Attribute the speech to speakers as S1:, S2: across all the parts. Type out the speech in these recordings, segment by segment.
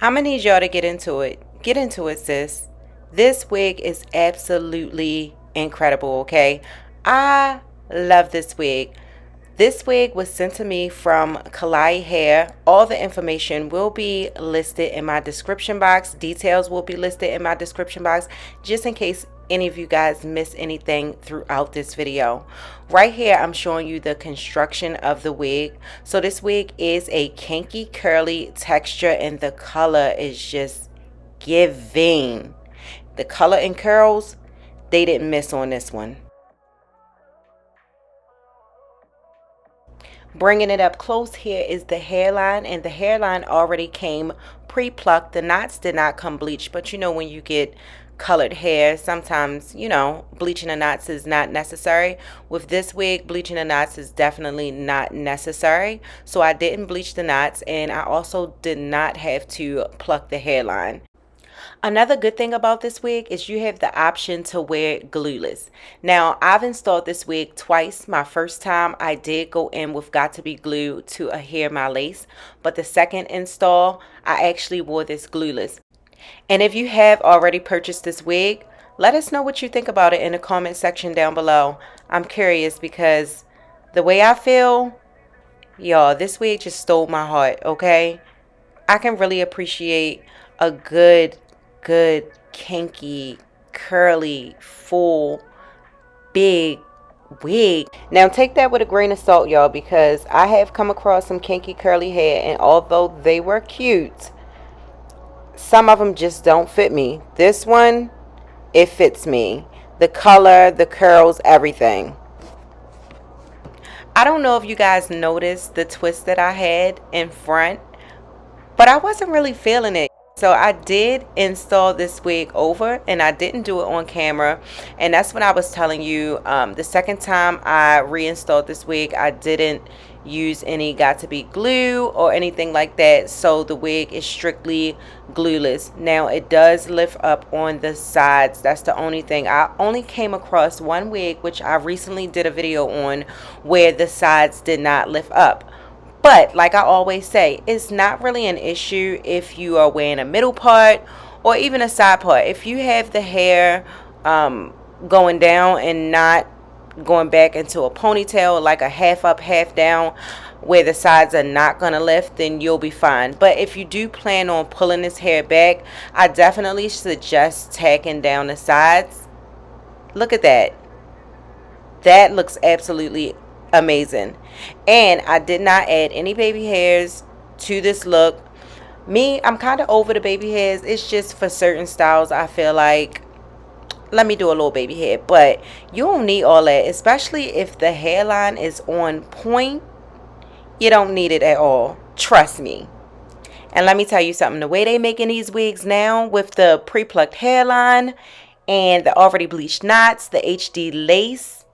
S1: I'm gonna need y'all to get into it. Get into it, sis. This wig is absolutely incredible, okay? I love this wig. This wig was sent to me from Klaiyi Hair. All the information will be listed in my description box. Details will be listed in my description box just in case any of you guys miss anything throughout this video. Right here, I'm showing you the construction of the wig. So this wig is a kinky curly texture and the color is just giving. The color and curls, they didn't miss on this one. Bringing it up close, here is the hairline, and the hairline already came pre-plucked. The knots did not come bleached, but you know when you get colored hair, sometimes, you know, bleaching the knots is not necessary. With this wig, bleaching the knots is definitely not necessary. So I didn't bleach the knots, and I also did not have to pluck the hairline. Another good thing about this wig is you have the option to wear it glueless. Now, I've installed this wig twice. My first time, I did go in with Got to Be Glue to adhere my lace. But the second install, I actually wore this glueless. And if you have already purchased this wig, let us know what you think about it in the comment section down below. I'm curious because the way I feel, y'all, this wig just stole my heart, okay? I can really appreciate a good kinky curly full big wig. Now take that with a grain of salt, y'all, because I have come across some kinky curly hair, and although they were cute, some of them just don't fit me. This one, it fits me. The color, the curls, everything. I don't know if you guys noticed the twist that I had in front, but I wasn't really feeling it. So I did install this wig over, and I didn't do it on camera, and that's when I was telling you the second time I reinstalled this wig, I didn't use any Got to Be glue or anything like that. So the wig is strictly glueless. Now it does lift up on the sides. That's the only thing. I only came across one wig which I recently did a video on where the sides did not lift up. But like I always say, it's not really an issue if you are wearing a middle part or even a side part. If you have the hair going down and not going back into a ponytail, like a half up, half down, where the sides are not going to lift, then you'll be fine. But if you do plan on pulling this hair back, I definitely suggest tacking down the sides. Look at that. That looks absolutely amazing. And I did not add any baby hairs to this look. Me, I'm kind of over the baby hairs. It's just for certain styles I feel like, let me do a little baby hair. But you don't need all that, especially if the hairline is on point. You don't need it at all, trust me. And let me tell you something, the way they making these wigs now with the pre-plucked hairline and the already bleached knots, the HD lace,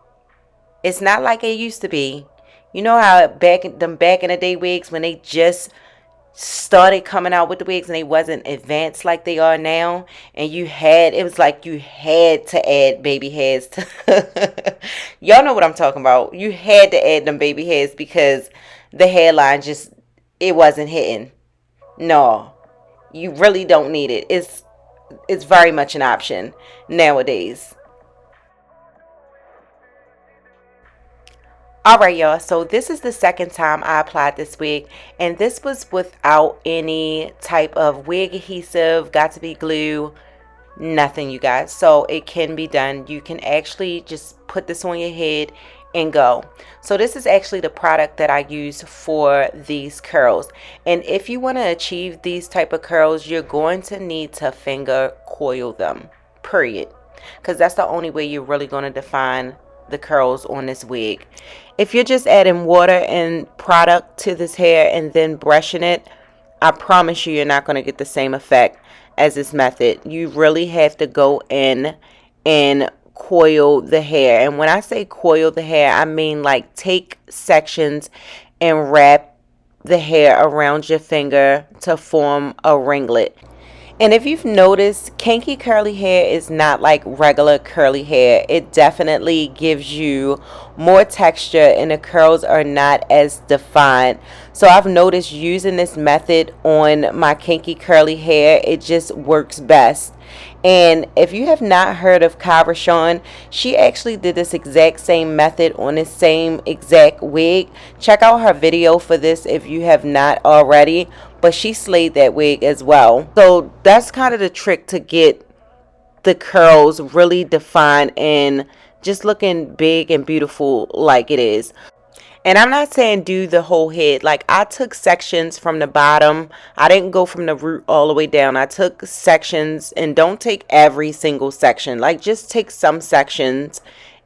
S1: it's not like it used to be. You know how back in the day wigs, when they just started coming out with the wigs and they wasn't advanced like they are now, and it was like you had to add baby hairs to y'all know what I'm talking about. You had to add them baby hairs because the hairline just, it wasn't hitting. No, you really don't need it. It's very much an option nowadays. Alright y'all, so this is the second time I applied this wig, and this was without any type of wig adhesive, Got to Be glue, nothing you guys. So it can be done. You can actually just put this on your head and go. So this is actually the product that I use for these curls, and if you want to achieve these type of curls, you're going to need to finger coil them, period, because that's the only way you're really going to define the curls on this wig. If you're just adding water and product to this hair and then brushing it, I promise you're not going to get the same effect as this method. You really have to go in and coil the hair. And when I say coil the hair, I mean like take sections and wrap the hair around your finger to form a ringlet. And if you've noticed, kinky curly hair is not like regular curly hair. It definitely gives you more texture and the curls are not as defined. So I've noticed using this method on my kinky curly hair, it just works best. And if you have not heard of Kyra Sean, she actually did this exact same method on the same exact wig. Check out her video for this if you have not already, but she slayed that wig as well. So that's kind of the trick to get the curls really defined and just looking big and beautiful like it is. And I'm not saying do the whole head. Like, I took sections from the bottom. I didn't go from the root all the way down. I took sections, and don't take every single section. Like, just take some sections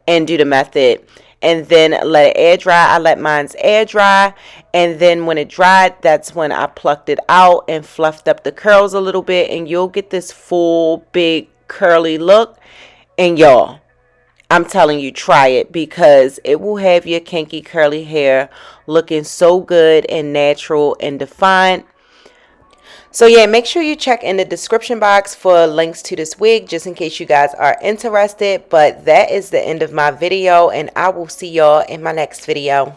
S1: and do the method. And then let it air dry. I let mine's air dry. And then when it dried, that's when I plucked it out and fluffed up the curls a little bit. And you'll get this full, big, curly look. And y'all, I'm telling you, try it, because it will have your kinky curly hair looking so good and natural and defined. So yeah, make sure you check in the description box for links to this wig just in case you guys are interested. But that is the end of my video, and I will see y'all in my next video.